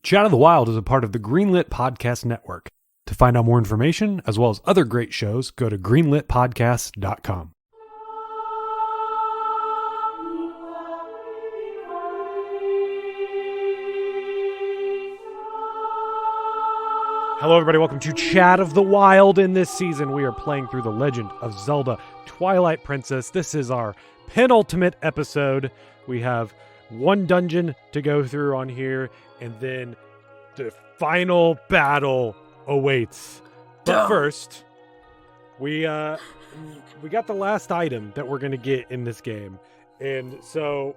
Chat of the Wild is a part of the Greenlit Podcast Network. To find out more information, as well as other great shows, go to greenlitpodcast.com. Hello, everybody. Welcome to Chat of the Wild. In this season, we are playing through The Legend of Zelda Twilight Princess. This is our penultimate episode. We have one dungeon to go through on here, and then the final battle awaits. But first, we got the last item that we're going to get in this game. And so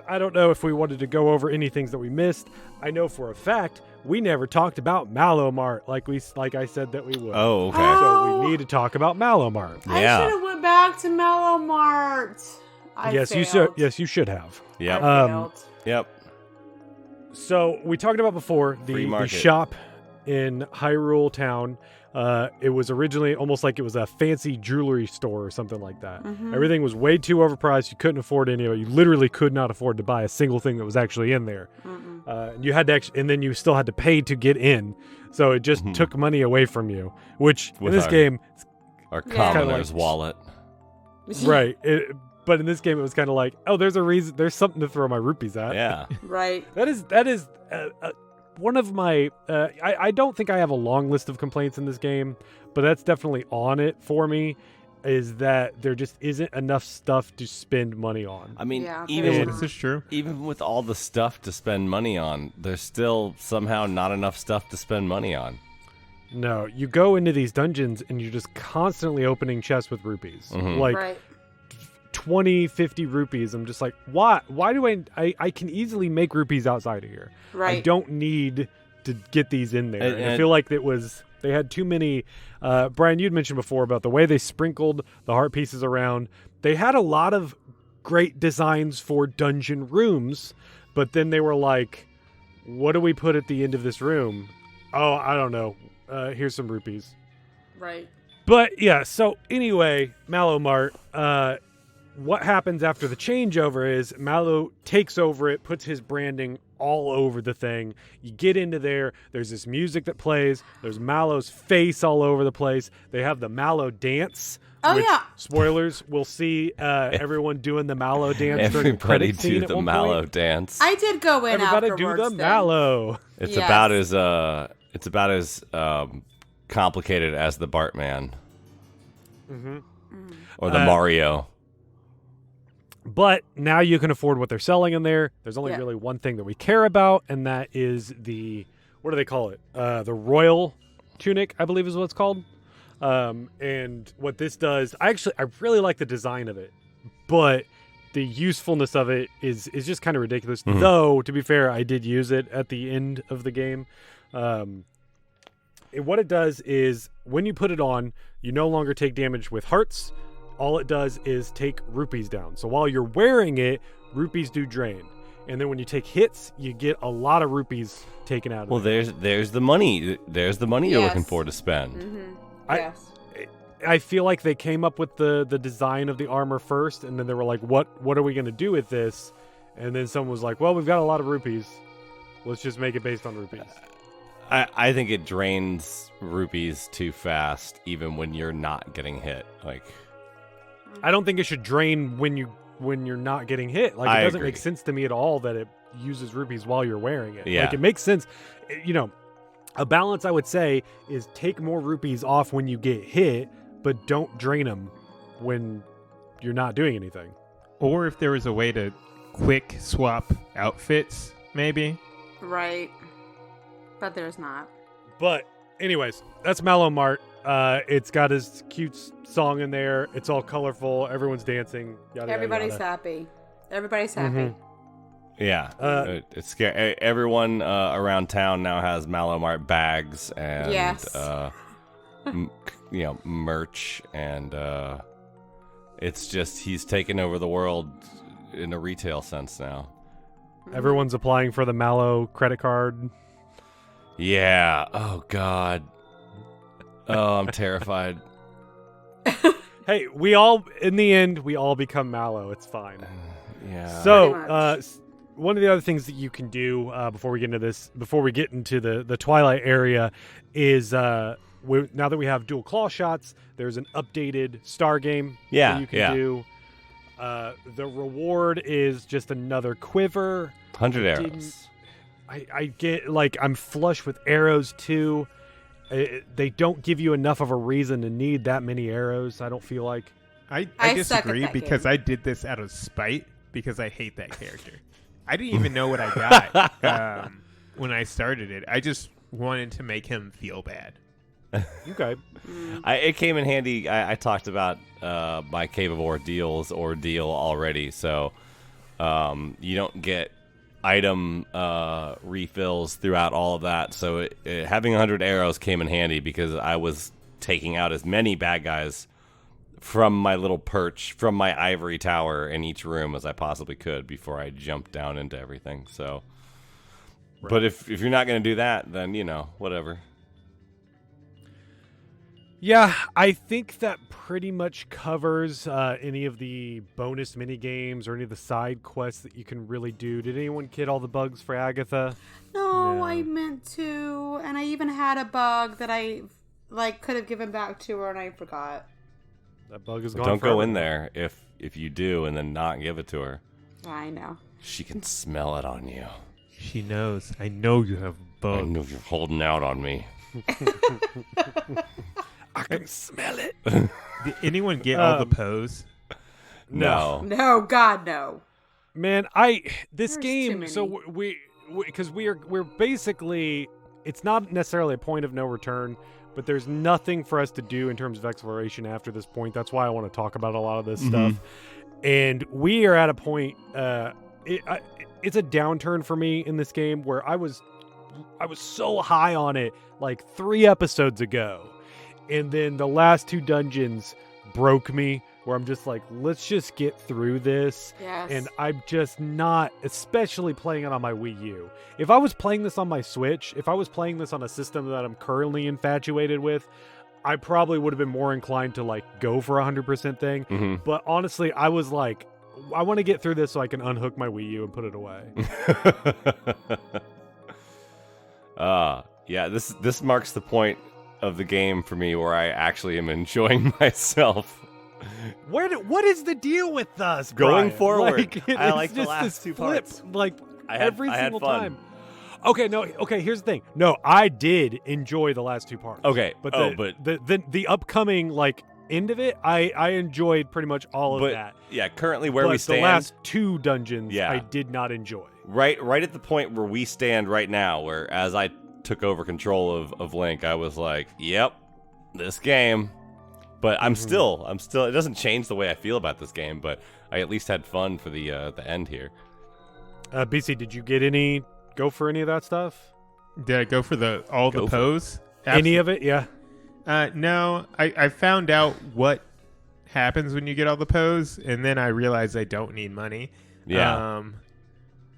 I don't know if we wanted to go over any things that we missed. I know for a fact we never talked about Mallow Mart like I said that we would. Oh, okay. So we need to talk about Mallow Mart. Yeah. I should have went back to Mallow Mart. Yes, you should have. Yep. I failed. Yep. So we talked about before the shop in Hyrule Town. It was originally almost like it was a fancy jewelry store or something like that. Mm-hmm. Everything was way too overpriced. You couldn't afford any of it. You literally could not afford to buy a single thing that was actually in there. You had to and then you still had to pay to get in. So it just took money away from you, which With in this game, our Yeah. commoner's wallet. right? But in this game, it was kind of like, oh, there's a reason. There's something to throw my rupees at. Yeah. Right. That is one of my. I don't think I have a long list of complaints in this game, but that's definitely on it for me. Is that there just isn't enough stuff to spend money on? I mean, Yeah, even this is true. Even with all the stuff to spend money on, there's still somehow not enough stuff to spend money on. No, you go into these dungeons and you're just constantly opening chests with rupees, like Right. 20, 50 rupees. I'm just like, why? Why do I can easily make rupees outside of here. Right. I don't need to get these in there. And I feel like they had too many. Brian, you'd mentioned before about the way they sprinkled the heart pieces around. They had a lot of great designs for dungeon rooms, but then they were like, what do we put at the end of this room? Oh, I don't know. Here's some rupees. Right. But yeah, so anyway, Mallow Mart, what happens after the changeover is Mallow takes over it, puts his branding all over the thing. You get into there, there's this music that plays, there's Mallow's face all over the place. They have the Mallow dance. Oh, which, yeah. Spoilers, we'll see everyone doing the Mallow dance. during the Everybody credit scene do at the one Mallow point. dance. I did go in Everybody afterwards. do the then. Mallow. It's Yes. about as complicated as the Bartman. Or the Mario. But now you can afford what they're selling in there. There's only Yeah. really one thing that we care about, and that is what do they call it? The royal tunic, I believe is what it's called. And what this does, I really like the design of it, but the usefulness of it is just kind of ridiculous. Though, to be fair, I did use it at the end of the game. What it does is when you put it on, you no longer take damage with hearts. All it does is take rupees down. So while you're wearing it, rupees do drain. And then when you take hits, you get a lot of rupees taken out of it. Well, there's the money. There's the money you're Yes. looking for to spend. Yes. I feel like they came up with the design of the armor first, and then they were like, what are we going to do with this? And then someone was like, well, we've got a lot of rupees. Let's just make it based on rupees. I think it drains rupees too fast, even when you're not getting hit. Like, I don't think it should drain when you're not getting hit. Like, I it doesn't agree. make sense to me at all that it uses rupees while you're wearing it. Yeah. Like, it makes sense. A balance I would say is take more rupees off when you get hit, but don't drain them when you're not doing anything. Or if there was a way to quick swap outfits, maybe. Right. But there's not. But anyways, that's Mallow Mart. It's got his cute song in there. It's all colorful. Everyone's dancing. Yada, Everybody's yada. happy. Everybody's happy. yeah, it's scary. Everyone around town now has Mallow Mart bags and Yes. merch, and it's just he's taken over the world in a retail sense now. Everyone's applying for the Mallow credit card. Yeah. Oh God. Oh, I'm terrified. Hey, in the end, we all become Mallow. It's fine. Yeah. So, Pretty much. one of the other things that you can do before we get into the Twilight area is now that we have dual claw shots, there's an updated star game that you can do. The reward is just another quiver. 100 arrows. I get, like, I'm flush with arrows too. They don't give you enough of a reason to need that many arrows, I don't feel like. I suck at disagree that because game. I did this out of spite because I hate that character. I didn't even know what I got when I started it. I just wanted to make him feel bad. Okay. It came in handy. I talked about my Cave of ordeal already, so you don't get item refills throughout all of that. So having 100 arrows came in handy because I was taking out as many bad guys from my little perch, from my ivory tower in each room as I possibly could before I jumped down into everything. So, right. But if you're not going to do that, then, whatever. Yeah, I think that pretty much covers any of the bonus mini games or any of the side quests that you can really do. Did anyone get all the bugs for Agatha? No, I meant to, and I even had a bug that I could have given back to her, and I forgot. That bug is gone. Don't forever. go in there if you do, and then not give it to her. I know. She can smell it on you. She knows. I know you have I bugs. know you're holding out on me. I can smell it. Did anyone get all the pose? No. No, God, no. Man, this There's too game. many. So because we're basically, it's not necessarily a point of no return, but there's nothing for us to do in terms of exploration after this point. That's why I want to talk about a lot of this stuff. And we are at a point. It's a downturn for me in this game where I was so high on it like 3 episodes ago, and then the last 2 dungeons broke me. Where I'm just like, let's just get through this. Yes. And I'm just not, especially playing it on my Wii U. If I was playing this on my Switch, if I was playing this on a system that I'm currently infatuated with, I probably would have been more inclined to like go for 100% thing. Mm-hmm. But honestly, I was like, I want to get through this so I can unhook my Wii U and put it away. Yeah, this marks the point of the game for me where I actually am enjoying myself. What is the deal with us, Going Brian? forward, Like, I it's like the just last this 2 flip, parts. like I had single fun. time. Okay, here's the thing. No, I did enjoy the last 2 parts. Okay, but the upcoming like end of it, I enjoyed pretty much all of that. Yeah, currently where but we stand, the last 2 dungeons, Yeah. I did not enjoy. right at the point where we stand right now, where as I took over control of Link, I was like, yep, this game. But I'm still. It doesn't change the way I feel about this game, but I at least had fun for the end here. BC, did you go for any of that stuff? Did I go for the pose? Any of it? Yeah. No, I found out what happens when you get all the pose, and then I realized I don't need money. Yeah.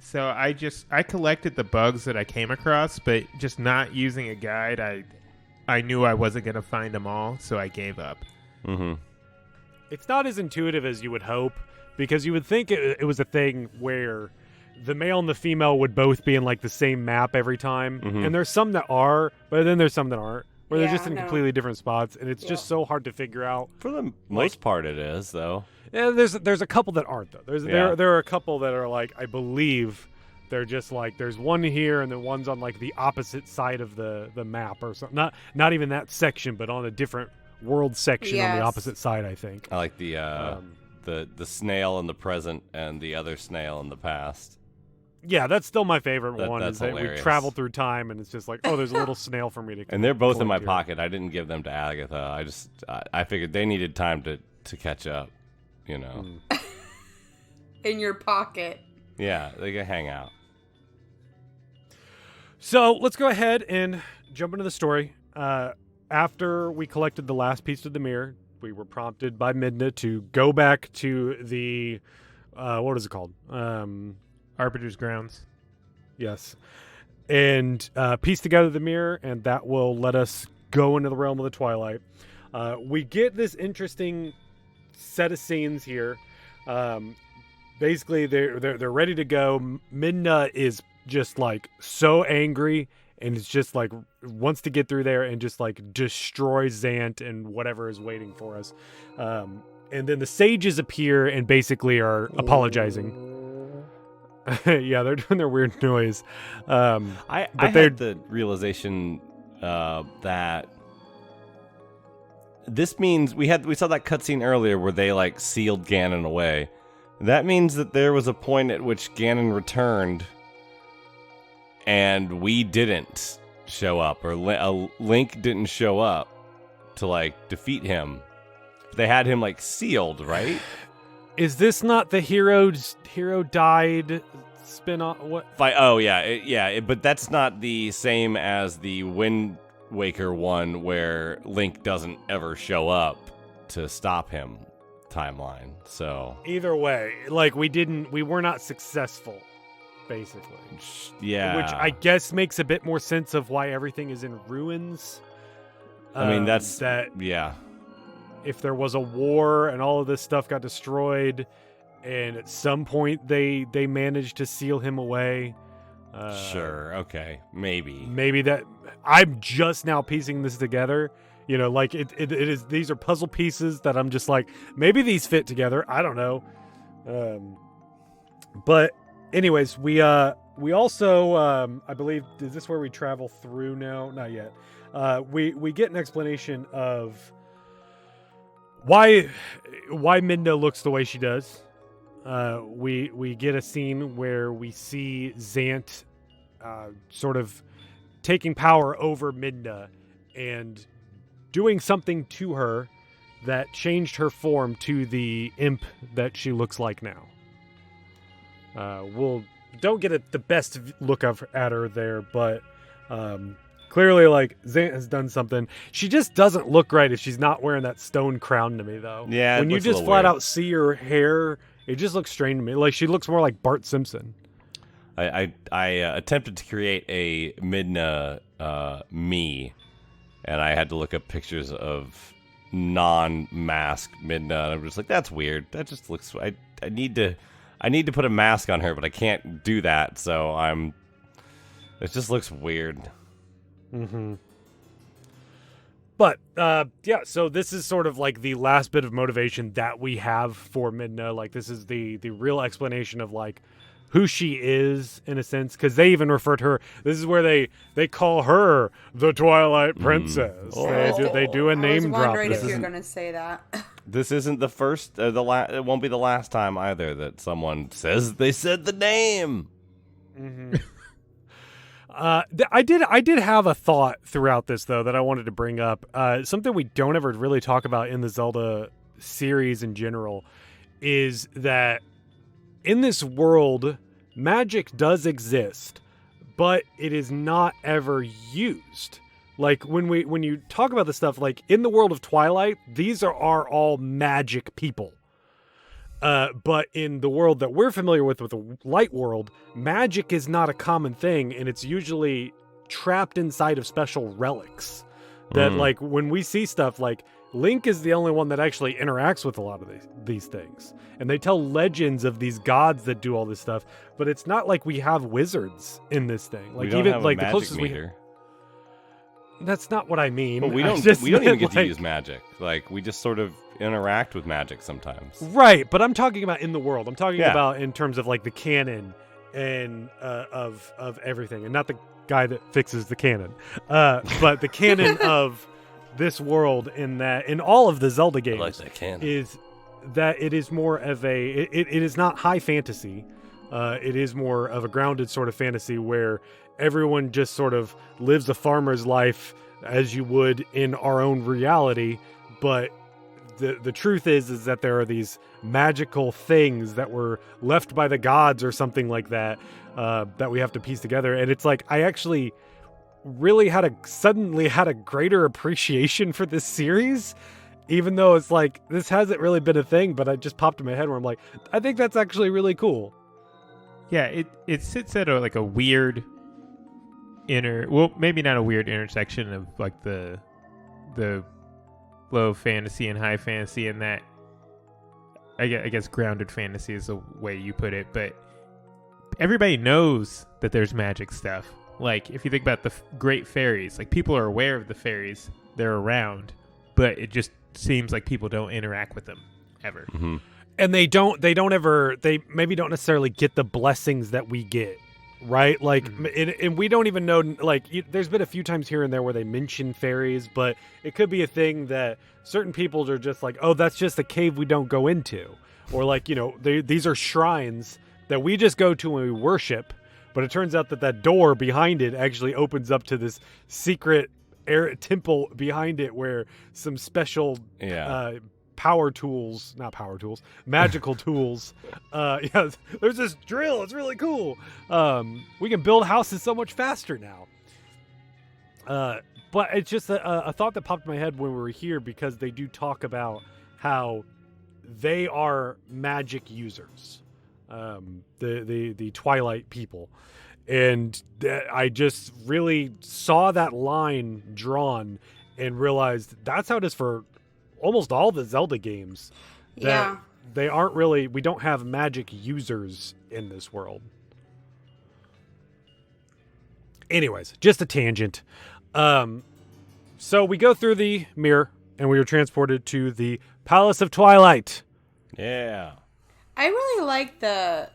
So I collected the bugs that I came across, but just not using a guide, I knew I wasn't going to find them all, so I gave up. Mm-hmm. It's not as intuitive as you would hope, because you would think it was a thing where the male and the female would both be in like the same map every time. Mhm. And there's some that are, but then there's some that aren't, where they're just in no. completely different spots, and it's just so hard to figure out. For the most part, it is though. Yeah, there's a couple that aren't though. There are a couple that are like, I believe they're just like, there's one here and then one's on like the opposite side of the map or something. Not even that section, but on a different world section on the Yes. opposite side, I think. I like the snail in the present and the other snail in the past. Yeah, that's still my favorite one. That's Is that we hilarious. travel through time and it's just like, oh, there's a little snail for me to And they're both in my collect pocket. I didn't give them to Agatha. I figured they needed time to catch up. You know. In your pocket. Yeah, they can hang out. So let's go ahead and jump into the story. After we collected the last piece of the mirror, we were prompted by Midna to go back to the what is it called? Arbiter's Grounds. Yes. And piece together the mirror, and that will let us go into the realm of the Twilight. We get this interesting set of scenes here basically they're ready to go. Midna is just like so angry, and it's just like wants to get through there and just like destroy Zant and whatever is waiting for us. And then the sages appear and basically are apologizing. Yeah, they're doing their weird noise. I had the realization that this means we saw that cutscene earlier where they like sealed Ganon away. That means that there was a point at which Ganon returned and we didn't show up, or Link didn't show up to like defeat him. They had him like sealed, right? Is this not the hero died spin-off? What? Oh yeah, but that's not the same as the Wind Waker one where Link doesn't ever show up to stop him timeline. So either way, like we were not successful, basically. Yeah, which I guess makes a bit more sense of why everything is in ruins. I mean, that's that. Yeah. If there was a war and all of this stuff got destroyed, and at some point they managed to seal him away. Sure. Okay. Maybe that. I'm just now piecing this together. You know, like it is. These are puzzle pieces that I'm just like, maybe these fit together. I don't know. But anyways, we also I believe, is this where we travel through now? Not yet. We get an explanation of why Midna looks the way she does. We get a scene where we see Zant sort of taking power over Midna and doing something to her that changed her form to the imp that she looks like now. We'll don't get the best look at her there, but clearly, like, Zant has done something. She just doesn't look right if she's not wearing that stone crown to me, though. Yeah, when you just flat out see her hair, it just looks strange to me. Like, she looks more like Bart Simpson. I attempted to create a Midna me, and I had to look up pictures of non-masked Midna, and I'm just like, that's weird. That just looks. I need to put a mask on her, but I can't do that. So it just looks weird. Mm-hmm. But yeah, so this is sort of like the last bit of motivation that we have for Midna. Like, this is the real explanation of like who she is, in a sense, because they even refer to her. This is where they call her the Twilight Princess. They do a name drop. I was wondering if you're going to say that. This isn't the first. It won't be the last time either that someone says they said the name. Mm-hmm. I did have a thought throughout this, though, that I wanted to bring up. Something we don't ever really talk about in the Zelda series in general is that in this world, magic does exist, but it is not ever used. Like, when you talk about this stuff, like, in the world of Twilight, these are all magic people. But in the world that we're familiar with the light world, magic is not a common thing, and it's usually trapped inside of special relics. That, like, when we see stuff, like, Link is the only one that actually interacts with a lot of these things. And they tell legends of these gods that do all this stuff, but it's not like we have wizards in this thing. Like, we don't even have like a the closest meter. That's not what I mean. But we don't even get to use magic. Like, we just sort of interact with magic sometimes. Right, but I'm talking about in the world. I'm talking about in terms of like the canon and of everything, and not the guy that fixes the canon. But the canon of this world in all of the Zelda games like that canon. Is that it is more of it is not high fantasy. It is more of a grounded sort of fantasy where everyone just sort of lives a farmer's life as you would in our own reality, but the truth is that there are these magical things that were left by the gods or something like that that we have to piece together. And it's like, I actually really suddenly had a greater appreciation for this series, even though it's like, this hasn't really been a thing, but it just popped in my head where I'm like, I think that's actually really cool. Yeah, it sits at a weird maybe not a weird intersection of like the low fantasy and high fantasy, in that I guess grounded fantasy is the way you put it, but everybody knows that there's magic stuff. Like, if you think about the great fairies, like, people are aware of the fairies. They're around, but it just seems like people don't interact with them ever. Mm-hmm. And they maybe don't necessarily get the blessings that we get, right? Like, and we don't even know, like, there's been a few times here and there where they mention fairies, but it could be a thing that certain people are just like, oh, that's just a cave we don't go into. Or, like, these are shrines that we just go to and we worship, but it turns out that door behind it actually opens up to this secret temple behind it where some special magical tools. There's this drill. It's really cool. We can build houses so much faster now. But it's just a thought that popped in my head when we were here, because they do talk about how they are magic users, the Twilight people. And I just really saw that line drawn and realized that's how it is for almost all the Zelda games. Yeah. We don't have magic users in this world. Anyways, just a tangent. So we go through the mirror and we are transported to the Palace of Twilight. Yeah. I really like the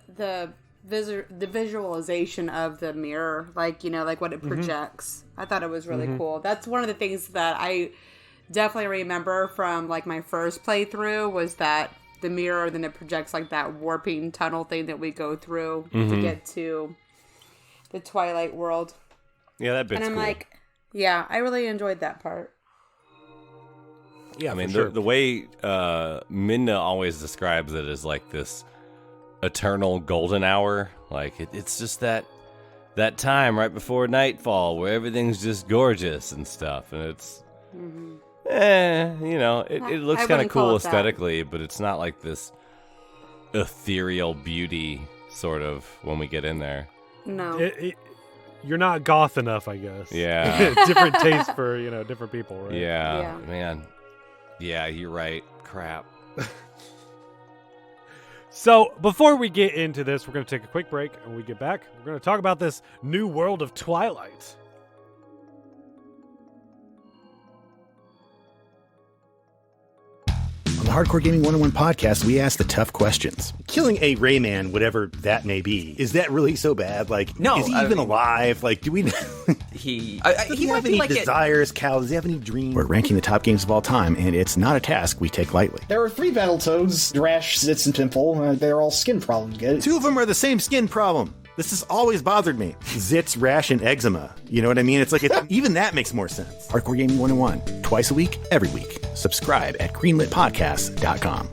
visualization of the mirror, like what it projects. I thought it was really cool. That's one of the things that I definitely remember from like my first playthrough, was that the mirror, then it projects like that warping tunnel thing that we go through to get to the Twilight world. Yeah, that bit's and I'm cool. like, yeah, I really enjoyed that part. Yeah, I mean, sure. the way Minna always describes it is like this eternal golden hour. Like, it's just that time right before nightfall where everything's just gorgeous and stuff. And it's, it looks kind of cool aesthetically, but it's not like this ethereal beauty sort of when we get in there. No. You're not goth enough, I guess. Yeah. Different taste for, different people, right? Yeah, man. Yeah, you're right. Crap. So, before we get into this, we're going to take a quick break, and when we get back, we're going to talk about this new world of Twilight. On the Hardcore Gaming 101 podcast, we ask the tough questions. Killing a Rayman, whatever that may be, is that really so bad? Like, No, is he I even mean- alive? Like, do we... He Does he might have be any like desires, Cal? Does he have any dreams? We're ranking the top games of all time, and it's not a task we take lightly. There are 3 Battletoads, Drash, Zitz, and Pimple. They're all skin problems, guys. 2 of them are the same skin problem. This has always bothered me. Zits, rash, and eczema. You know what I mean? It's like, even that makes more sense. Hardcore Gaming 101. Twice a week, every week. Subscribe at greenlitpodcast.com.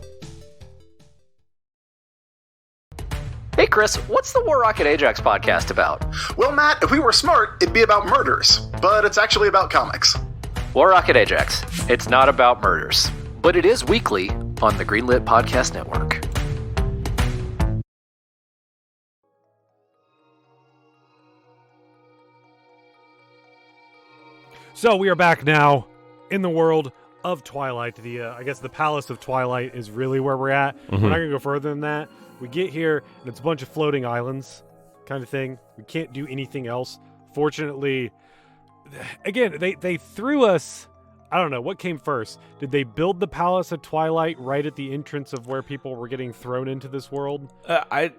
Hey Chris, what's the War Rocket Ajax podcast about? Well, Matt, if we were smart, it'd be about murders, but it's actually about comics. War Rocket Ajax. It's not about murders, but it is weekly on the Greenlit Podcast Network. So, we are back now in the world of Twilight. I guess the Palace of Twilight is really where we're at. We're not going to go further than that. We get here, and it's a bunch of floating islands kind of thing. We can't do anything else. Fortunately, again, they threw us... I don't know, what came first? Did they build the Palace of Twilight right at the entrance of where people were getting thrown into this world? I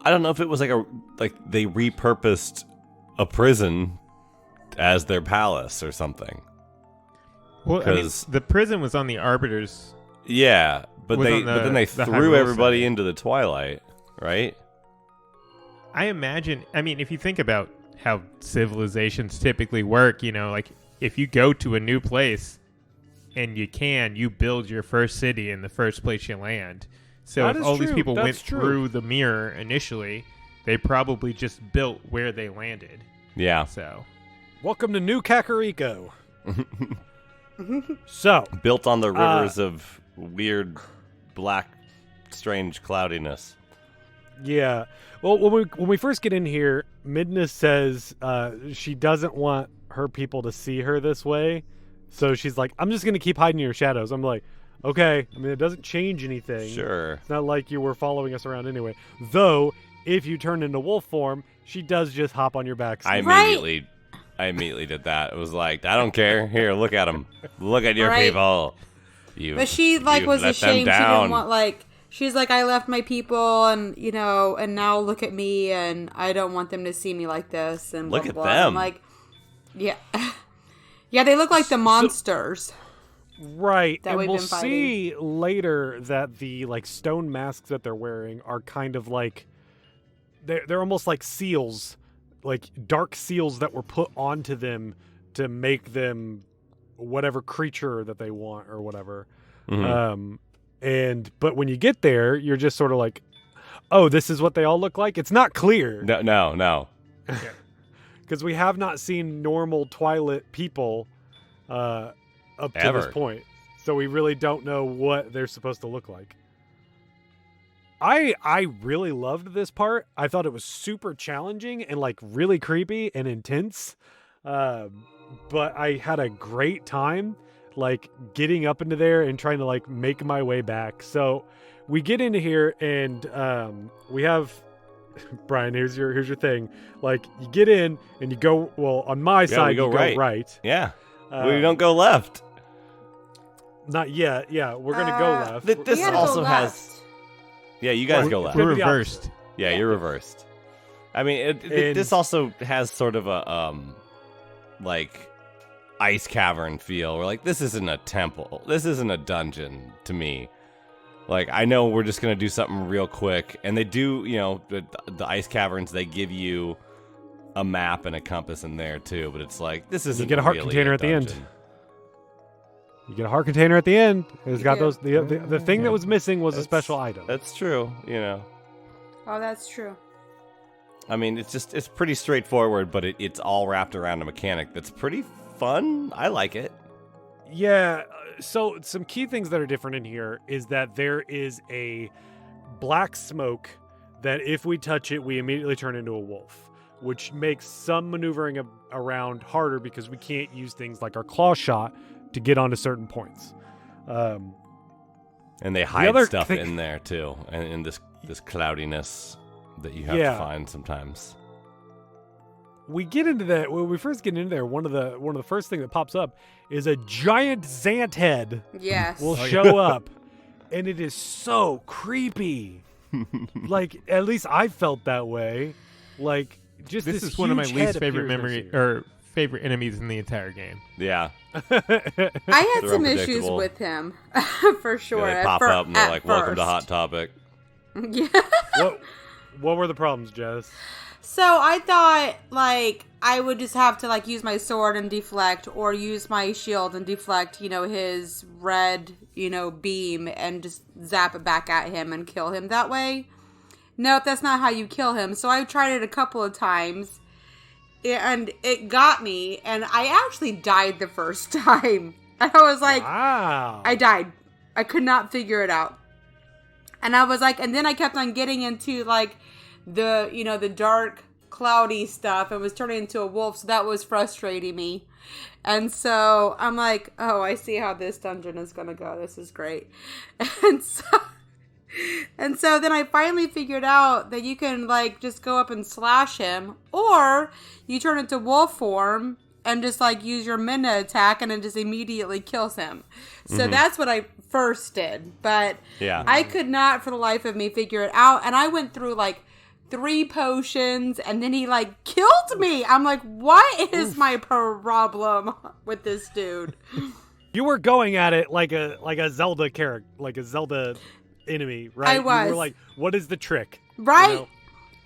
don't know if it was like they repurposed a prison as their palace or something. Well, I mean, the prison was on the Arbiter's. Yeah, but then they the threw Hyrule everybody City. into the Twilight, right? I imagine, if you think about how civilizations typically work, like if you go to a new place and you build your first city in the first place you land. So That if is all these true. people That's went true. through the mirror initially, they probably just built where they landed. Yeah. So Welcome to New Kakariko. So, Built on the rivers of weird, black, strange cloudiness. yeah. Well, when we first get in here, Midna says she doesn't want her people to see her this way. So she's like, I'm just going to keep hiding in your shadows. I'm like, Okay, I mean, it doesn't change anything. Sure. It's not like you were following us around anyway. Though, if you turn into wolf form, she does just hop on your back. I immediately did that. It was like, I don't care. Here, look at them. Look at your people. But she was ashamed. She didn't want she's like, I left my people, and and now look at me, and I don't want them to see me like this. And look blah, at blah. them. I'm like, yeah, yeah, they look like the monsters. Right, that and we've we'll been fighting. see later that the stone masks that they're wearing are kind of like they're almost like seals, like dark seals that were put onto them to make them whatever creature that they want or whatever. Mm-hmm. But when you get there, you're just sort of like, oh, this is what they all look like. It's not clear. No. Because we have not seen normal Twilight people up to Ever. this point. So we really don't know what they're supposed to look like. I really loved this part. I thought it was super challenging and really creepy and intense. But I had a great time getting up into there and trying to make my way back. So we get into here and we have Brian, here's your thing. You get in and you go, on my side we go you right. go right. Yeah. We don't go left. Not yet. Yeah, we're going to go left. This also has... Yeah, you guys go left. We're reversed. Yeah, you're reversed. I mean, this also has sort of a, ice cavern feel. Where, this isn't a temple. This isn't a dungeon to me. I know we're just going to do something real quick. And they do, the ice caverns, they give you a map and a compass in there, too. But it's this isn't You get a heart really container a at the end. dungeon. You get a heart container at the end. It's got those. The thing that was missing was a special item. That's true, Oh, that's true. I mean, it's pretty straightforward, but it's all wrapped around a mechanic that's pretty fun. I like it. Yeah. So some key things that are different in here is that there is a black smoke that if we touch it, we immediately turn into a wolf, which makes some maneuvering around harder because we can't use things like our claw shot to get onto certain points. And they hide stuff in there too, and in this cloudiness that you have to find sometimes. We get into that when we first get into there. One of the first thing that pops up is a giant Zant head. Yes, will show up, and it is so creepy. At least I felt that way. Just this is one of my huge least head favorite favorite enemies in the entire game. Yeah. I had some issues with him, for sure. Yeah, they pop up and they're like, welcome to Hot Topic. Yeah. What were the problems, Jess? So I thought, I would just have to, use my sword and deflect, or use my shield and deflect, his red, beam, and just zap it back at him and kill him that way. Nope, that's not how you kill him. So I tried it a couple of times. And it got me, and I actually died the first time. And I was like, wow. I died. I could not figure it out. And I was like, and then I kept on getting into the dark, cloudy stuff. It was turning into a wolf, so that was frustrating me. And so I'm like, oh, I see how this dungeon is going to go. This is great. And so then I finally figured out that you can just go up and slash him, or you turn into wolf form and just use your Minna attack and it just immediately kills him. So that's what I first did, but I could not for the life of me figure it out. And I went through 3 potions and then he killed me. I'm like, what is my problem with this dude? You were going at it like a Zelda character, like a Zelda enemy, right? I was. You were like, what is the trick? Right?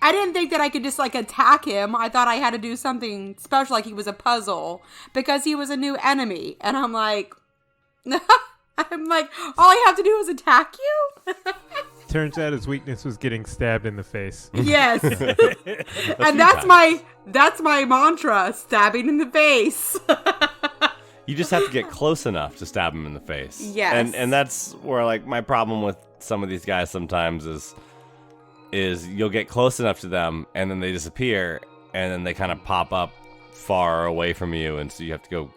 I didn't think that I could just attack him. I thought I had to do something special, like he was a puzzle, because he was a new enemy. And I'm like, all I have to do is attack you? Turns out his weakness was getting stabbed in the face. Yes. And that's my mantra, stabbing in the face. You just have to get close enough to stab him in the face. Yes. And that's where my problem with some of these guys sometimes is you'll get close enough to them and then they disappear and then they kind of pop up far away from you, and so you have to go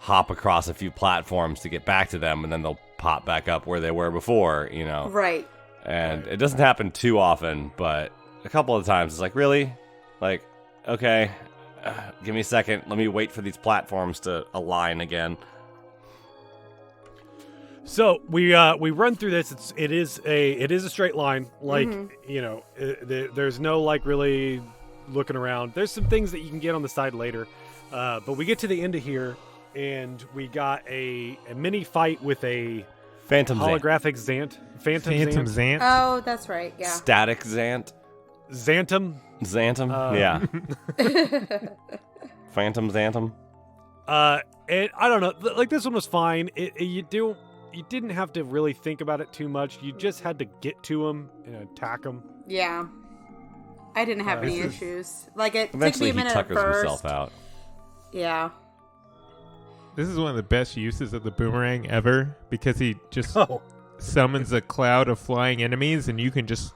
hop across a few platforms to get back to them, and then they'll pop back up where they were before, Right. And it doesn't happen too often, but a couple of times it's like, really? Like, okay, give me a second. Let me wait for these platforms to align again. So we run through this. It is a straight line. Like there's no like really looking around. There's some things that you can get on the side later, but we get to the end of here, and we got a mini fight with a Phantom holographic Zant. Phantom Zant. Oh, that's right. Yeah. Static Zant. Xantum. Yeah. Phantom Xantum. And I don't know. Like this one was fine. You didn't have to really think about it too much. You just had to get to him and attack him. Yeah. I didn't have any issues. Like it took me Eventually a minute he at tuckers first. himself out. Yeah. This is one of the best uses of the boomerang ever because he just summons a cloud of flying enemies and you can just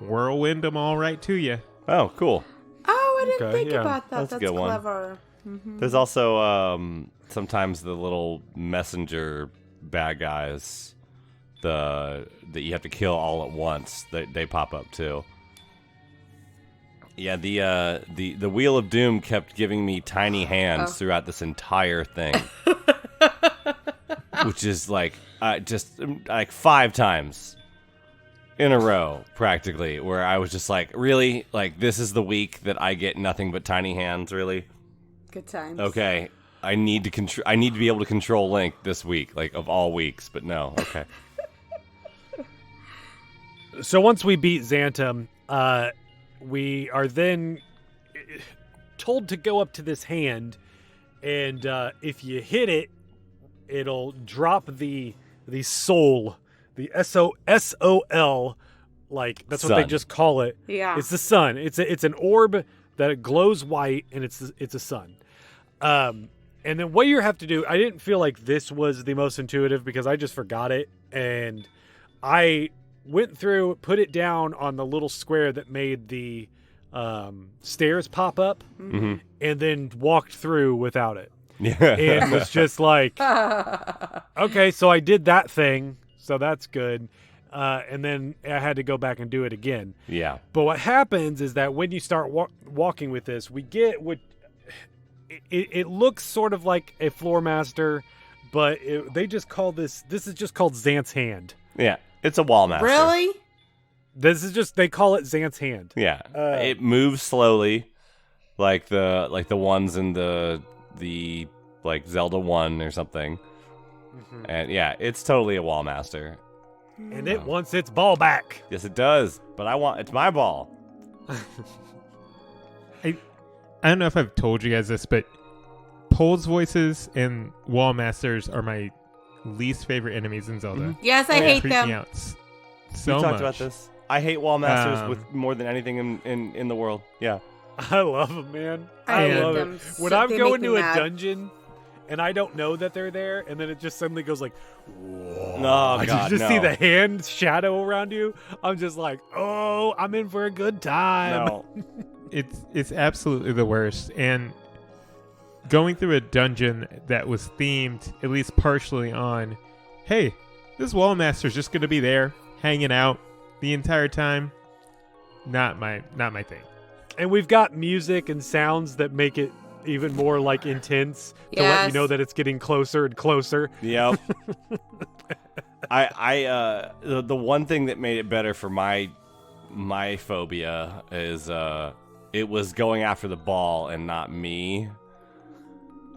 whirlwind them all right to you. Oh, cool. Oh, I didn't think yeah. about that. That's a good one. Clever. Mm-hmm. There's also sometimes the little messenger bad guys that you have to kill all at once. They pop up too. Yeah, the Wheel of Doom kept giving me tiny hands throughout this entire thing, which is like just like 5 times in a row, practically, where I was just like, really, like this is the week that I get nothing but tiny hands, really. Good times. Okay, I need to be able to control Link this week, like of all weeks, but no, okay. So once we beat Xantum, we are then told to go up to this hand, and if you hit it, it'll drop the soul, the SOL, like that's Sun. what they just call it. Yeah. It's the sun. It's an orb that glows white, and it's a sun. And then what you have to do, I didn't feel like this was the most intuitive because I just forgot it, and I went through, put it down on the little square that made the stairs pop up, and then walked through without it. Yeah. And was just like, okay, so I did that thing, so that's good. And then I had to go back and do it again. Yeah. But what happens is that when you start walking with this, we get what it looks sort of like a floor master, but they just call this is just called Zant's hand. Yeah. It's a wall master. Really? This is just, they call it Zant's hand. Yeah. It moves slowly, like the ones in the like Zelda 1 or something. And yeah, it's totally a wall master. And it wants its ball back. Yes, it does. But it's my ball. I don't know if I've told you guys this, but Pold's voices and wall masters are my least favorite enemies in Zelda. Yes, I hate Freak me them. out so we talked much. about this. I hate wall masters with more than anything in the world. Yeah. I love them, man. I hate love them. it. So When I'm they going make to me a mad. dungeon and I don't know that they're there, and then it just suddenly goes like, whoa. Oh, I God, just no. see the hand shadow around you. I'm just like, oh, I'm in for a good time. No. It's absolutely the worst. And going through a dungeon that was themed, at least partially on, hey, this wall master's just going to be there, hanging out the entire time. Not my thing. And we've got music and sounds that make it even more like intense to let you Yes. know that it's getting closer and closer. Yep. The one thing that made it better for my phobia is it was going after the ball and not me.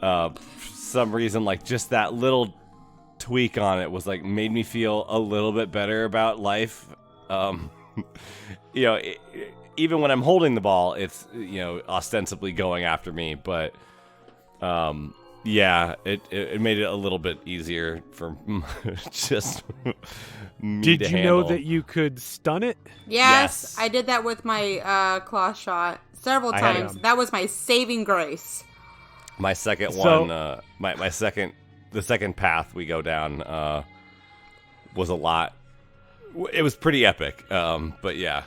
For some reason, like just that little tweak on it was like made me feel a little bit better about life. Even when I'm holding the ball, it's ostensibly going after me, but it made it a little bit easier for just me Did to you handle. know that you could stun it? Yes, Yes. I did that with my claw shot several I had times. it. That was my saving grace. My second So- one, the second path we go down was a lot. It was pretty epic, but yeah.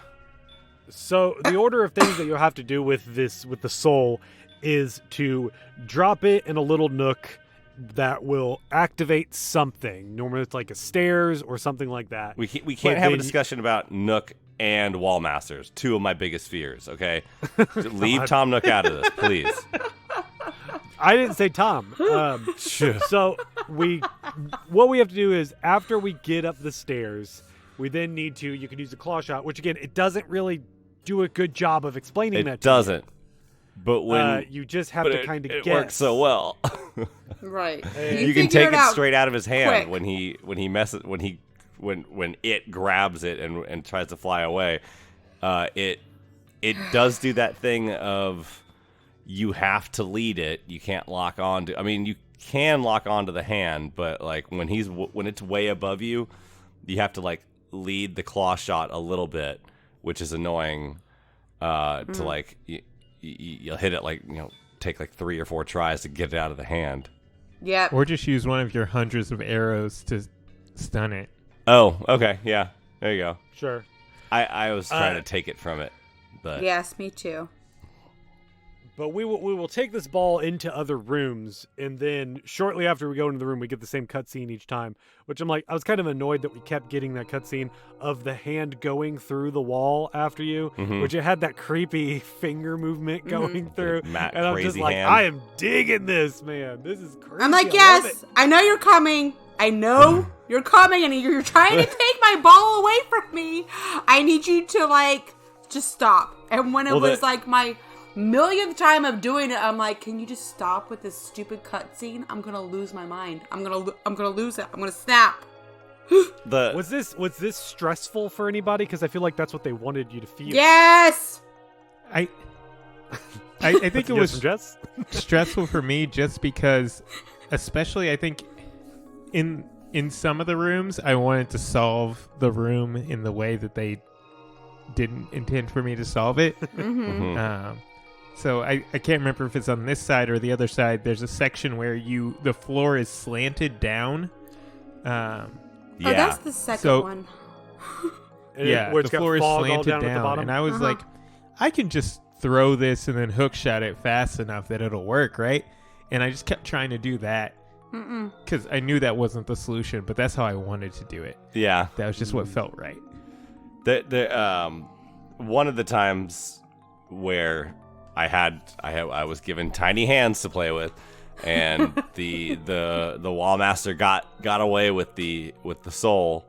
So the order of things that you'll have to do with the soul is to drop it in a little nook that will activate something. Normally it's like a stairs or something like that. We can't But have a then- discussion about Nook and Wall Masters, two of my biggest fears, okay? Leave Tom Nook out of this, please. I didn't say Tom. So what we have to do is after we get up the stairs, we then need to, you can use the claw shot, which again, it doesn't really do a good job of explaining that It to you. doesn't. But when You just have to kind of it guess. works so well. Right. You can take it out straight out of his hand quick. when it grabs it and tries to fly away. It does do that thing of you have to lead it. You can't lock on to. I mean, you can lock onto the hand, but like when it's way above you, you have to like lead the claw shot a little bit, which is annoying. To like you'll hit it like take like 3 or 4 tries to get it out of the hand. Yep. Or just use one of your hundreds of arrows to stun it. Oh, okay, yeah, there you go. Sure. I was trying to take it from it, but Yes, me too. But we will take this ball into other rooms, and then shortly after we go into the room, we get the same cutscene each time. Which I was kind of annoyed that we kept getting that cutscene of the hand going through the wall after you, which it had that creepy finger movement going through, Matt and I'm just crazy like, hand. I am digging this, man. This is crazy. I'm like, I love yes, it." I know you're coming. I know you're coming, and you're trying to take my ball away from me. I need you to like just stop. And when it was like my millionth time of doing it, I'm like, can you just stop with this stupid cutscene? I'm gonna lose my mind. I'm gonna lose it. I'm gonna snap. Was this stressful for anybody? Because I feel like that's what they wanted you to feel. Yes. I think it Yes, was Jess? stressful for me just because, especially I think in some of the rooms, I wanted to solve the room in the way that they didn't intend for me to solve it. So I can't remember if it's on this side or the other side. There's a section where the floor is slanted down. Oh, that's the second one. Yeah, Where the it's got floor is fog all slanted down at the down, bottom. and I was like, I can just throw this and then hook shot it fast enough that it'll work, right? And I just kept trying to do that because I knew that wasn't the solution, but that's how I wanted to do it. yeah. That was just what felt right. One of the times where I was given tiny hands to play with, and the wall master got away with the soul.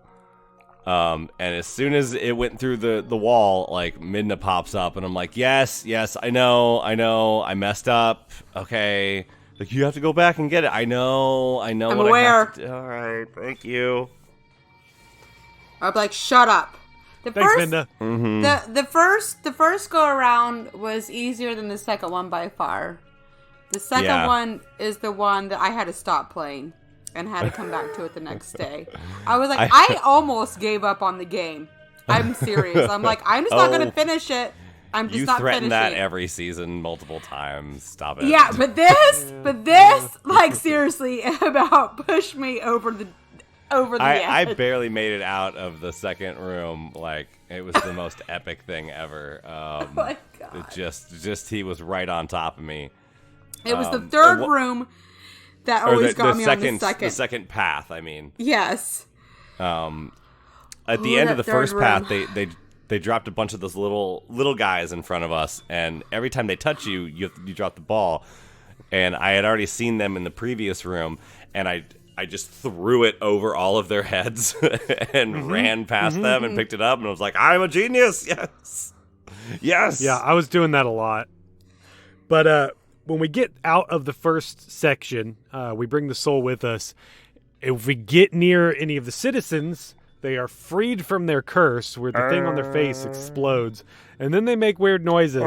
And as soon as it went through the wall, like Midna pops up, and I'm like, yes, I know, I messed up. Okay, like you have to go back and get it. I know. I'm what aware. I have to do. All right, thank you. I'd be like, shut up. Thanks, Minda. The first go around was easier than the second one by far. The second one is the one that I had to stop playing and had to come back to it the next day. I was like, I almost gave up on the game. I'm serious. I'm like, I'm just not going to finish it. I'm just You not threaten finishing that it. every season multiple times. Stop it. Yeah, but this, like seriously, about pushed me over the I edge. barely made it out of the second room. Like it was the most epic thing ever. Oh my God. It just he was right on top of me. It was the third room that Or always got me on the the second path. I mean, Yes. at the end of that the third first path, room. they dropped a bunch of those little guys in front of us, and every time they touch you, you drop the ball. And I had already seen them in the previous room, and I just threw it over all of their heads and ran past them and picked it up, and I was like, I'm a genius. Yes. Yeah, I was doing that a lot. But when we get out of the first section, we bring the soul with us. If we get near any of the citizens, they are freed from their curse, where the thing on their face explodes, and then they make weird noises.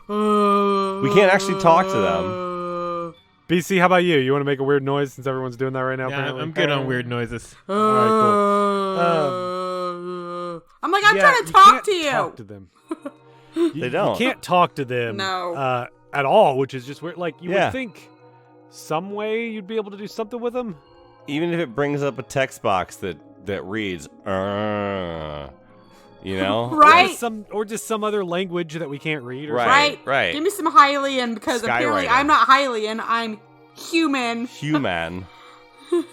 We can't actually talk to them. BC, how about you? You want to make a weird noise since everyone's doing that right now? Yeah, apparently? I'm good on weird noises. All right, cool. I'm like, I'm Yeah, trying to talk can't to you. Talk to them. They don't. You can't talk to them. No. At all, which is just weird. Like you Yeah. would think, some way you'd be able to do something with them. Even if it brings up a text box that reads, You know, Right? Or just some other language that we can't read. Or Right. Give me some Hylian, because apparently Skywriter. I'm not Hylian. I'm human. Human.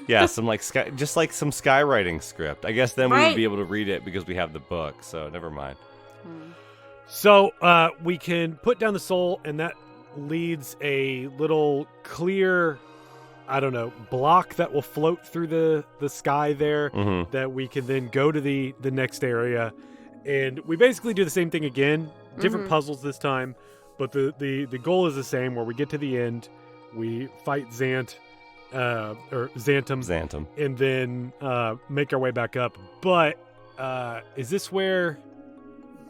Yeah, some just like some skywriting script. I guess then we would be able to read it because we have the book. So never mind. So we can put down the soul, and that leads a little clear, I don't know, block that will float through the sky there that we can then go to the next area. And we basically do the same thing again, different puzzles this time, but the goal is the same, where we get to the end, we fight Zant, or Zantum, and then make our way back up. But is this where...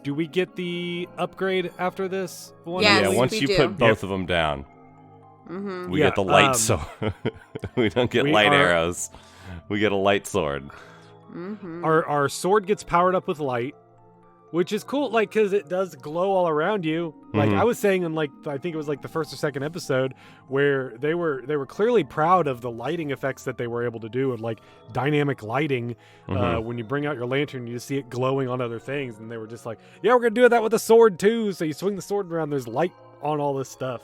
Do we get the upgrade after this one? Yes, yeah, once we you do. put both of them down, we get the light sword. We don't get light arrows. We get a light sword. Our sword gets powered up with light, which is cool, like, because it does glow all around you. Like I was saying in, like, I think it was like the first or second episode, where they were clearly proud of the lighting effects that they were able to do, and like dynamic lighting. When you bring out your lantern, you just see it glowing on other things, and they were just like, yeah, we're gonna do that with the sword too. So you swing the sword around, there's light on all this stuff.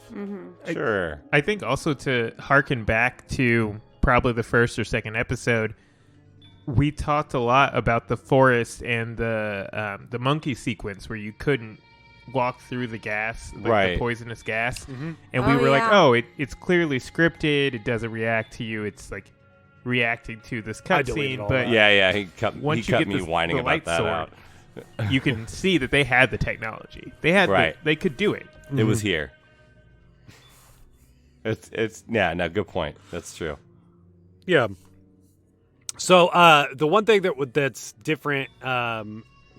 Sure. I think also to harken back to probably the first or second episode, we talked a lot about the forest and the monkey sequence where you couldn't walk through the gas, like the poisonous gas, and we were like, oh, it's clearly scripted. It doesn't react to you. It's like reacting to this cutscene. But he cut me whining about that out. You can see that they had the technology. They had they could do it. It was here. It's good point. That's true. Yeah. So the one thing that's different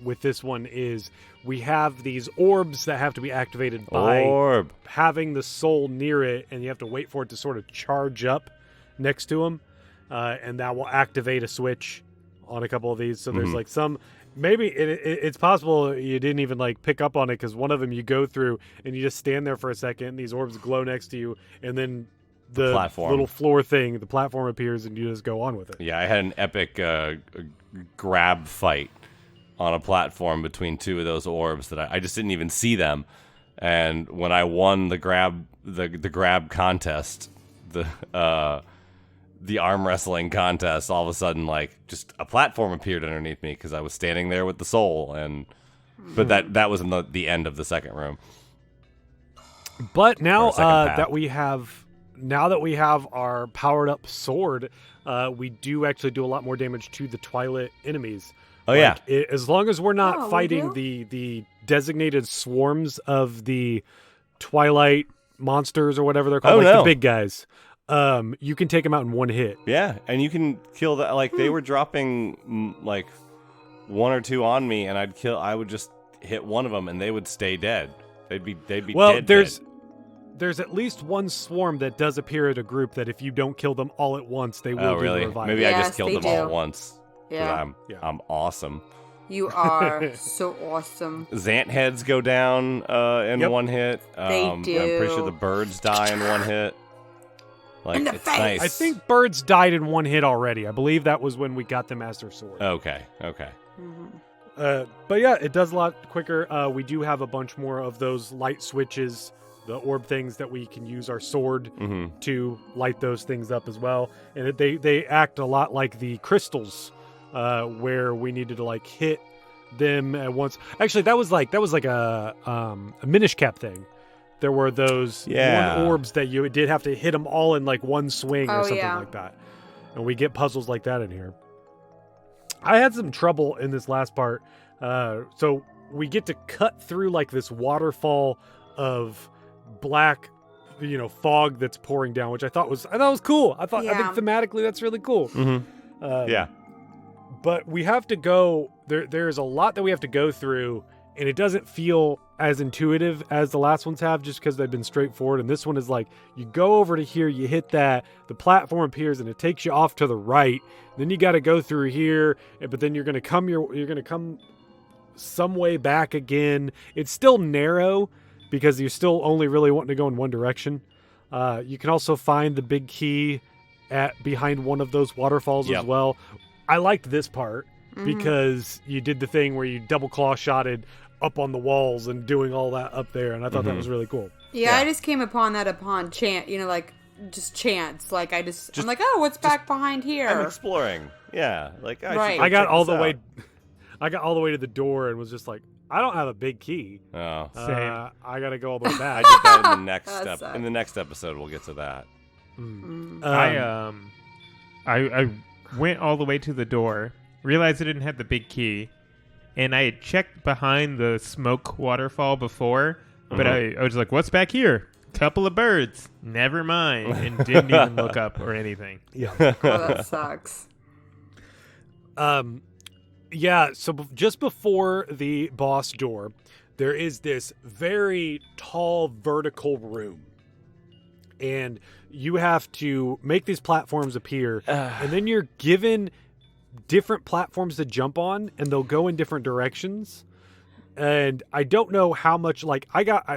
with this one is we have these orbs that have to be activated by having the soul near it, and you have to wait for it to sort of charge up next to them, and that will activate a switch on a couple of these. So there's like some... Maybe it's possible you didn't even like pick up on it, because one of them you go through and you just stand there for a second, and these orbs glow next to you, and then the little floor thing, the platform appears, and you just go on with it. Yeah, I had an epic grab fight on a platform between two of those orbs that I just didn't even see them. And when I won the grab contest, the arm wrestling contest, all of a sudden, like, just a platform appeared underneath me because I was standing there with the soul, but that was in the end of the second room. But now that we have our powered up sword, we do actually do a lot more damage to the Twilight enemies. Oh, as long as we're not fighting the designated swarms of the Twilight monsters or whatever they're called, the big guys. You can take them out in one hit. Yeah, and you can kill that. Like, they were dropping like one or two on me, and I would just hit one of them, and they would stay dead. They'd be dead. There's at least one swarm that does appear at a group that if you don't kill them all at once, they will do the revival. Maybe I just killed them all at once. Yeah, I'm awesome. You are so awesome. Zant heads go down in one hit. They do. I'm pretty sure the birds die in one hit. Like, in the it's face. nice. I think birds died in one hit already. I believe that was when we got them as their sword. Okay. But yeah, it does a lot quicker. We do have a bunch more of those light switches, the orb things that we can use our sword to light those things up as well. And they act a lot like the crystals, where we needed to like hit them at once. Actually, that was like a Minish Cap thing. There were those one orbs that you did have to hit them all in like one swing or something like that. And we get puzzles like that in here. I had some trouble in this last part. So we get to cut through like this waterfall of black, fog that's pouring down, which I thought was cool. I think thematically that's really cool. But we have to go there's a lot that we have to go through, and it doesn't feel as intuitive as the last ones have, just because they've been straightforward. And this one is like, you go over to here, you hit that, the platform appears, and it takes you off to the right. Then you got to go through here, but then you're gonna come some way back again. It's still narrow because you're still only really wanting to go in one direction. You can also find the big key behind one of those waterfalls as well. I liked this part. because you did the thing where you double claw shotted up on the walls and doing all that up there, and I thought that was really cool. Yeah, I just came upon that upon chance, like just chance. Like I'm like, oh, what's back behind here? I'm exploring. Yeah, like Right. I got all the way. I got all the way to the door and was just like, I don't have a big key. Oh, Same. I gotta go all the way I back. did that in the next That step. sucks. In the next episode, we'll get to that. I went all the way to the door, realized I didn't have the big key, and I had checked behind the smoke waterfall before, but I was like, what's back here? Couple of birds. Never mind. And didn't even look up or anything. Yeah. Oh, that sucks. Yeah, so just before the boss door, there is this very tall vertical room. And you have to make these platforms appear, and then you're given different platforms to jump on, and they'll go in different directions. And I don't know how much,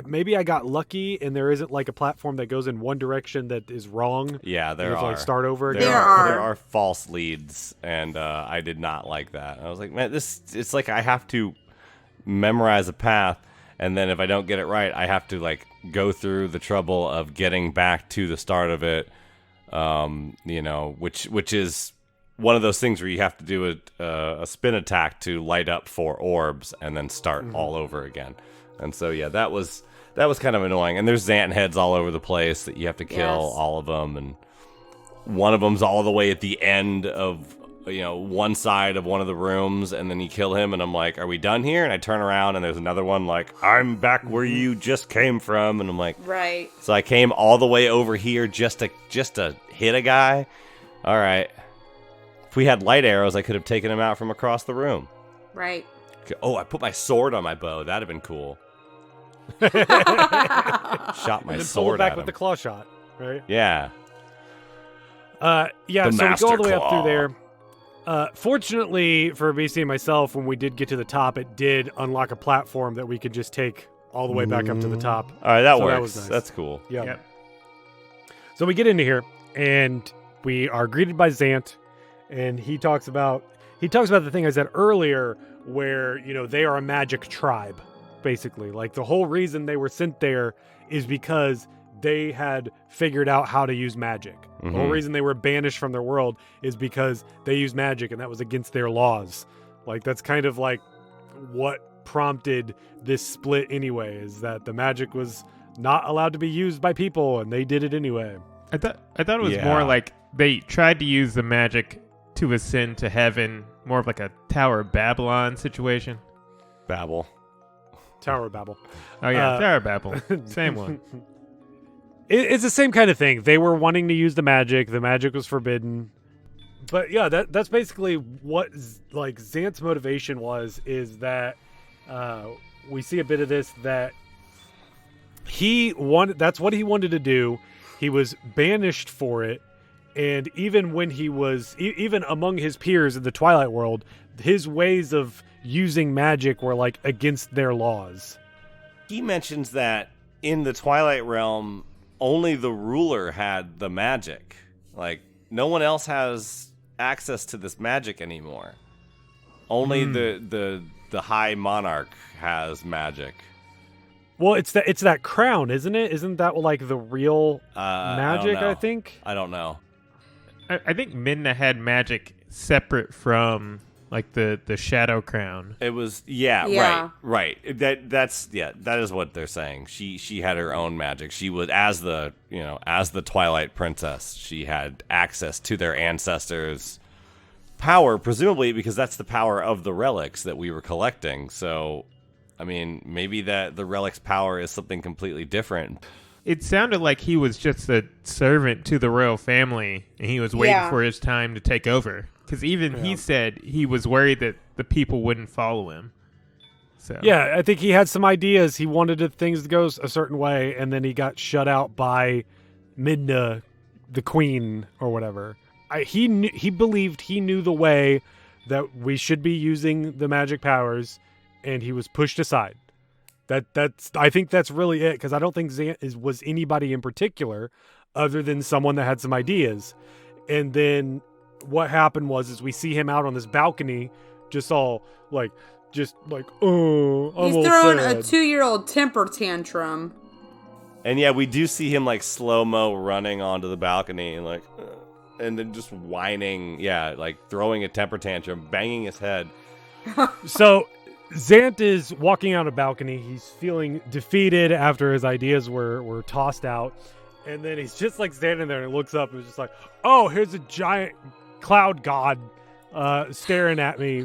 maybe I got lucky, and there isn't like a platform that goes in one direction that is wrong. Yeah, there you have to, are. like, start over again. There are. There are false leads, and I did not like that. I was like, man, it's like I have to memorize a path, and then if I don't get it right, I have to like go through the trouble of getting back to the start of it. Which is one of those things where you have to do a spin attack to light up 4 orbs and then start all over again. And so yeah, that was kind of annoying. And there's Zant heads all over the place that you have to kill all of them, and one of them's all the way at the end of one side of one of the rooms, and then you kill him, and I'm like, are we done here? And I turn around and there's another one like, I'm back where you just came from, and I'm like, Right. so I came all the way over here just to hit a guy. All right. If we had light arrows, I could have taken him out from across the room. Right. Oh, I put my sword on my bow. That'd have been cool. Shot my And then pull it sword back at with him. the claw shot, right? Yeah. Yeah, The so we go all the way Master up through Claw. there. Fortunately for BC and myself, when we did get to the top, it did unlock a platform that we could just take all the way back up to the top. All right, that So works. that was nice. That's cool. Yeah. Yep. So we get into here, and we are greeted by Zant, and he talks about the thing I said earlier, where they are a magic tribe, basically. Like the whole reason they were sent there is because they had figured out how to use magic. The whole reason they were banished from their world is because they used magic, and that was against their laws. Like that's kind of like what prompted this split anyway, is that the magic was not allowed to be used by people, and they did it anyway. I thought it was Yeah. more like they tried to use the magic to ascend to heaven, more of like a Tower of Babylon situation. Babel. Tower of Babel. Oh yeah, Tower of Babel, same one. It's the same kind of thing. They were wanting to use the magic. The magic was forbidden. But yeah, that's basically what like Zant's motivation was, is that we see a bit of this, that that's what he wanted to do. He was banished for it. And even when he was, even among his peers in the Twilight world, his ways of using magic were like against their laws. He mentions that in the Twilight realm, only the ruler had the magic. Like, no one else has access to this magic anymore. Only the High Monarch has magic. Well, it's that crown, isn't it? Isn't that like the real magic? I don't know. I think. I don't know. I think Midna had magic separate from like the Shadow Crown. It was right. That is what they're saying. She had her own magic. She was as the Twilight princess. She had access to their ancestors' power, presumably because that's the power of the relics that we were collecting. So, I mean, maybe that the relics' power is something completely different. It sounded like he was just a servant to the royal family, and he was waiting Yeah. for his time to take over. Because even he said he was worried that the people wouldn't follow him. So Yeah, I think he had some ideas. He wanted things to go a certain way, and then he got shut out by Midna, the queen, or whatever. He believed he knew the way that we should be using the magic powers, and he was pushed aside. I think that's really it, because I don't think Zant was anybody in particular other than someone that had some ideas. And then what happened was we see him out on this balcony just all like, oh, I'm He's all throwing sad. a 2-year-old temper tantrum. And yeah, we do see him like slow-mo running onto the balcony and like, and then just whining, like throwing a temper tantrum, banging his head. So Zant is walking on a balcony. He's feeling defeated after his ideas were tossed out. And then he's just like standing there and looks up and is just like, oh, here's a giant cloud god staring at me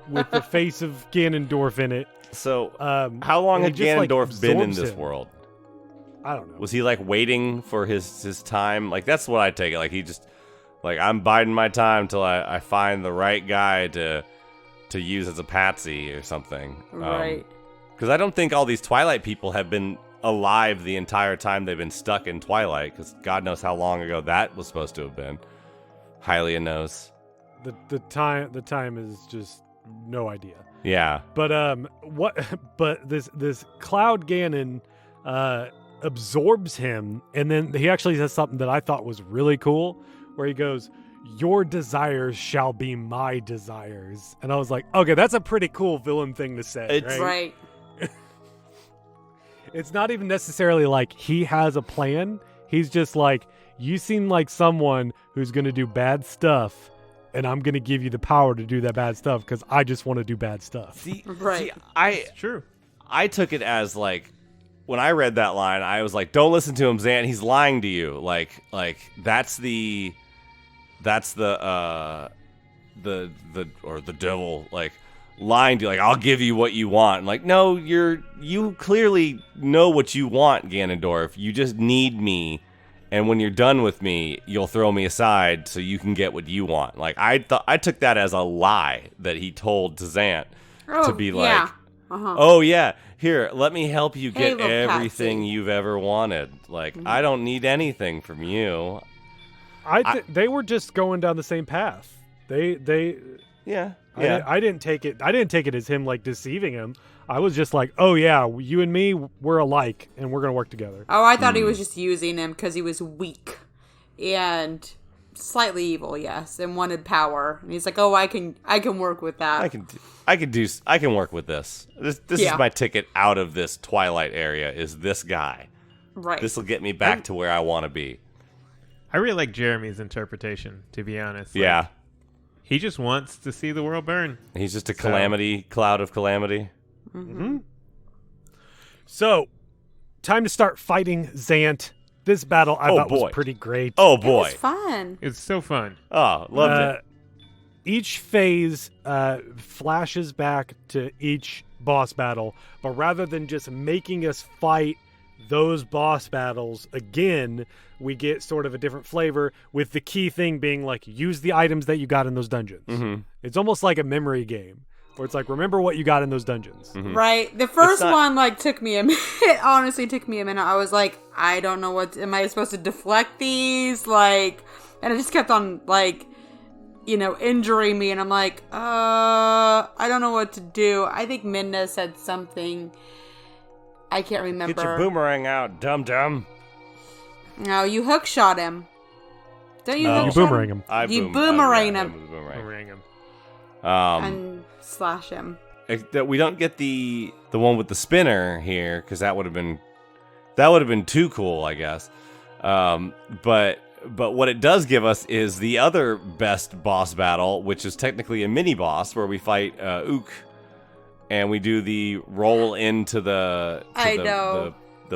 with the face of Ganondorf in it. So how long had Ganondorf been in this world? I don't know. Was he like waiting for his time? Like that's what I take it. Like he just like I'm biding my time till I find the right guy to use as a patsy or something. Right. Because I don't think all these Twilight people have been alive the entire time they've been stuck in Twilight. Because God knows how long ago that was supposed to have been. Hylia knows. The time is just no idea. Yeah. But But this Cloud Ganon absorbs him, and then he actually says something that I thought was really cool, where he goes, "Your desires shall be my desires," and I was like, okay, that's a pretty cool villain thing to say. It's Right. It's not even necessarily like he has a plan. He's just like, you seem like someone who's going to do bad stuff, and I'm going to give you the power to do that bad stuff because I just want to do bad stuff. See, Right. It's true. I took it as like when I read that line, I was like, "Don't listen to him, Zant. He's lying to you." Like that's the devil like lying to you. Like, I'll give you what you want. And like, no, you clearly know what you want, Ganondorf. You just need me. And when you're done with me, you'll throw me aside so you can get what you want. Like I took that as a lie that he told to Zant to be like, yeah. Uh-huh. oh yeah, here, let me help you Hey, get little everything Patsy. you've ever wanted. Like I don't need anything from you. They were just going down the same path. They Yeah. I didn't take it as him like deceiving him. I was just like, oh yeah, you and me, we're alike, and we're gonna work together. Oh, I thought he was just using him because he was weak and slightly evil, yes, and wanted power. And he's like, "Oh, I can work with that." I can work with this. This Yeah. is my ticket out of this Twilight area. Is this guy? Right. This will get me back to where I want to be. I really like Jeremy's interpretation, to be honest. Like, Yeah, he just wants to see the world burn. he's just a calamity, cloud of calamity. Mm-hmm. So, time to start fighting Zant. This battle I thought was pretty great. Oh It boy! was fun. It's so fun. Oh, loved it. Each phase flashes back to each boss battle, but rather than just making us fight those boss battles again, we get sort of a different flavor, with the key thing being like, use the items that you got in those dungeons. Mm-hmm. It's almost like a memory game, where it's like, remember what you got in those dungeons. Mm-hmm. Right. The first not- one like took me a minute. It honestly took me a minute. I was like, I don't know am I supposed to deflect these? Like, and it just kept on like, injuring me, and I'm like, I don't know what to do. I think Minna said something. I can't remember. Get your boomerang out, dum dum. No, you hook shot him. Don't you hook You shot boomerang him. You boomerang him. Ring him. And slash him. That we don't get the one with the spinner here, because that would have been too cool, I guess. But what it does give us is the other best boss battle, which is technically a mini boss where we fight Ook, and we do the roll into the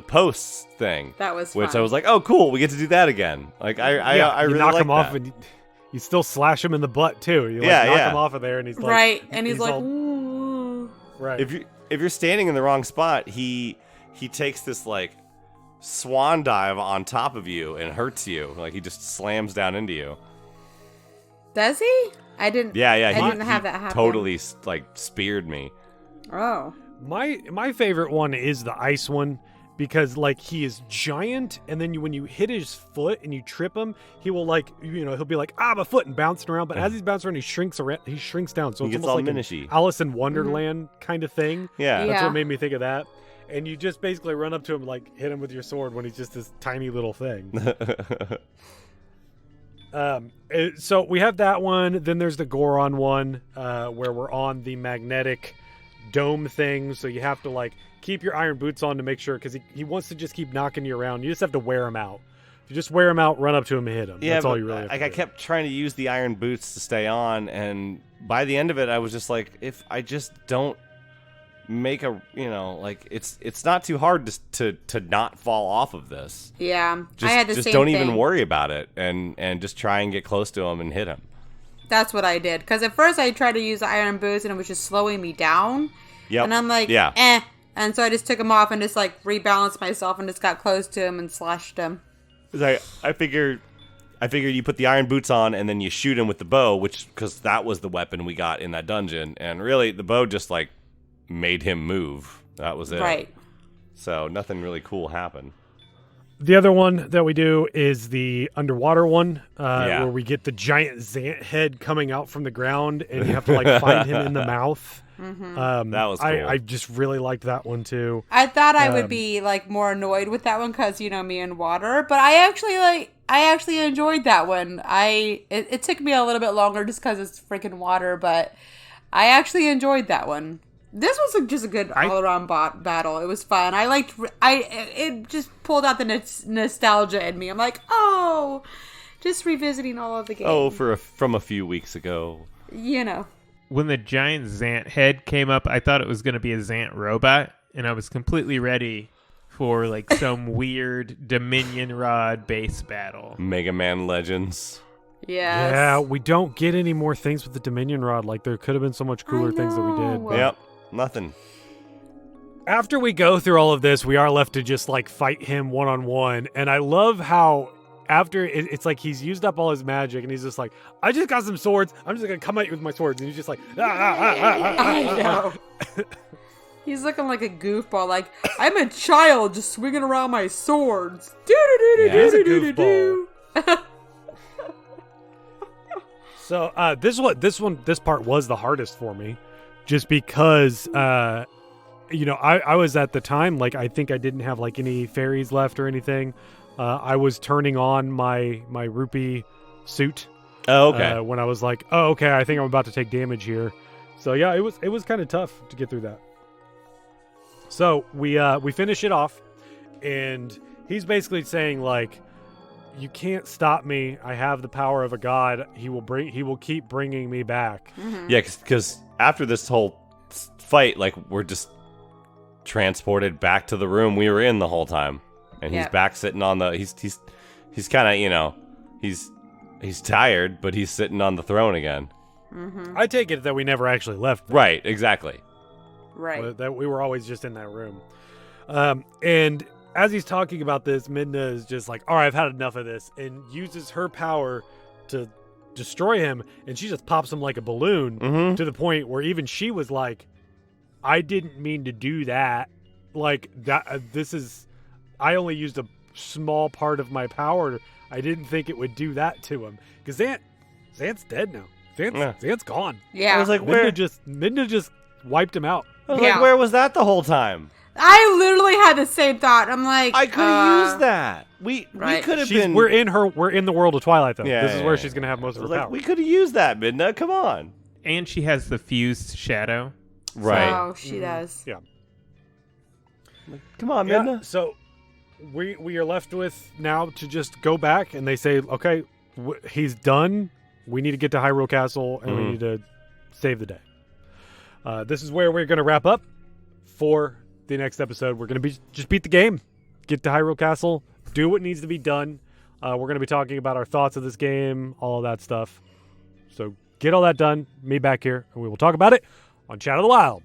posts thing. That was which fun. I was like, oh cool, we get to do that again. Like I you really knock like him off, that. and you still slash him in the butt too. You Yeah, knock yeah. him off of there, and he's like, Right, and he's like, all- ooh. right. If you're standing in the wrong spot, he takes this like swan dive on top of you and hurts you. Like he just slams down into you. Does he? I didn't. Yeah. I he didn't have that happen. Totally like speared me. Oh. My favorite one is the ice one, because like he is giant, and then when you hit his foot and you trip him, he will like he'll be like, my foot, and bouncing around. But as he's bouncing around, he shrinks down. So He it's gets almost all like an minishy. Alice in Wonderland kind of thing. Yeah. That's Yeah. what made me think of that. And you just basically run up to him, like hit him with your sword when he's just this tiny little thing. So we have that one. Then there's the Goron one, where we're on the magnetic dome thing. So you have to like keep your iron boots on to make sure, because he wants to just keep knocking you around. You just have to wear him out. If you just wear him out, run up to him and hit him. Yeah, that's all you really have to do. I kept trying to use the iron boots to stay on, and by the end of it, I was just like, if I just don't make a, it's not too hard to not fall off of this. Yeah, Just, I had the just same don't thing. even worry about it, and just try and get close to him and hit him. That's what I did. Because at first I tried to use the iron boots and it was just slowing me down. Yep. And I'm like, yeah. eh. And so I just took them off and just like rebalanced myself and just got close to him and slashed him. I figured you put the iron boots on and then you shoot him with the bow, because that was the weapon we got in that dungeon. And really, the bow just like made him move. That was it. Right. So nothing really cool happened. The other one that we do is the underwater one, Yeah. where we get the giant Zant head coming out from the ground, and you have to like find him in the mouth. That was cool. I just really liked that one too. I thought I would be like more annoyed with that one because me and water, but I actually enjoyed that one. It took me a little bit longer just because it's freaking water, but I actually enjoyed that one. This was just a good all-around battle. It was fun. It just pulled out the nostalgia in me. I'm like, oh, just revisiting all of the games. Oh, from a few weeks ago. When the giant Zant head came up, I thought it was going to be a Zant robot, and I was completely ready for like some weird Dominion Rod base battle. Mega Man Legends. Yes. Yeah, we don't get any more things with the Dominion Rod. Like, there could have been so much cooler things that we did. But Yep, nothing. after we go through all of this, we are left to just like fight him one-on-one. And I love how after it's like he's used up all his magic and he's just like, I just got some swords. I'm just going to come at you with my swords. And he's just like, I know. He's looking like a goofball. Like, I'm a child just swinging around my swords. Yeah, he's a goofball. So this part was the hardest for me, just because I was at the time, like, I think I didn't have like any fairies left or anything. I was turning on my rupee suit. Oh, okay. When I was like, oh, okay, I think I'm about to take damage here. So yeah, it was kind of tough to get through that. So we finish it off, and he's basically saying like, you can't stop me. I have the power of a god. He will keep bringing me back. Mm-hmm. Yeah, because after this whole fight, like, we're just transported back to the room we were in the whole time, and he's back sitting on the. He's kind of he's tired, but he's sitting on the throne again. Mm-hmm. I take it that we never actually left. Right. Exactly. Right. That we were always just in that room. And as he's talking about this, Midna is just like, all right, I've had enough of this, and uses her power to destroy him, and she just pops him like a balloon to the point where even she was like, I didn't mean to do that. Like, that. I only used a small part of my power. I didn't think it would do that to him. Because Zant's dead now. Zant's gone. Yeah. I was like, Midna just wiped him out. I was like, where was that the whole time? I literally had the same thought. I'm like, I could have used that. We Right. could have been. We're in the world of Twilight, though. Yeah, This is where she's going to have most of her like, power. we could have used that, Midna. Come on. And she has the fused shadow. Right. Oh, she does. Yeah. Come on, Yeah, Midna. so we are left with now to just go back, and they say, okay, he's done. We need to get to Hyrule Castle, and we need to save the day. This is where we're going to wrap up for the next episode. We're going to just beat the game, get to Hyrule Castle, do what needs to be done. We're going to be talking about our thoughts of this game, all of that stuff. So get all that done, me back here, and we will talk about it on Chat of the Wild.